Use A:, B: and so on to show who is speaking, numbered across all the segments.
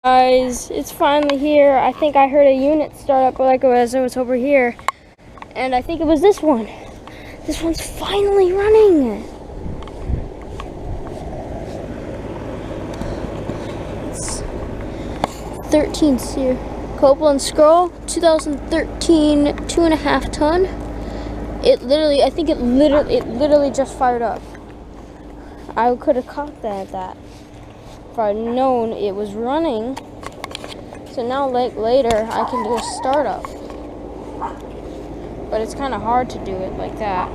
A: Guys, it's finally here. I think I heard a unit start up like as I was over here, and I think it was this one. This one's finally running. It's 13 series Copeland Scroll 2013 2.5 ton. I think it literally just fired up. I could have caught that if I'd known it was running. So now later I can do a startup. But it's kind of hard to do it like that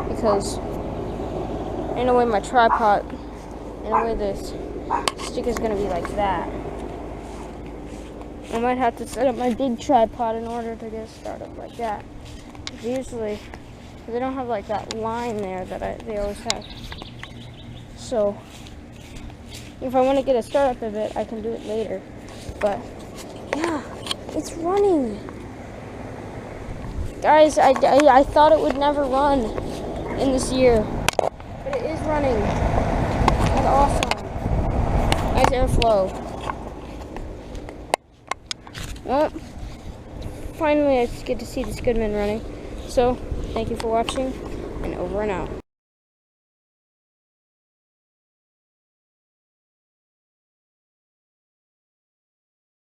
A: because in a way my tripod, in a way this stick is going to be like that. I might have to set up my big tripod in order to get a startup like that. Usually they don't have like that line there that they always have. So if I want to get a startup of it, I can do it later. But yeah, it's running. Guys, I thought it would never run in this year, but it is running. That's awesome. Nice airflow. Well, finally I get to see this Goodman running. So, thank you for watching, and over and out.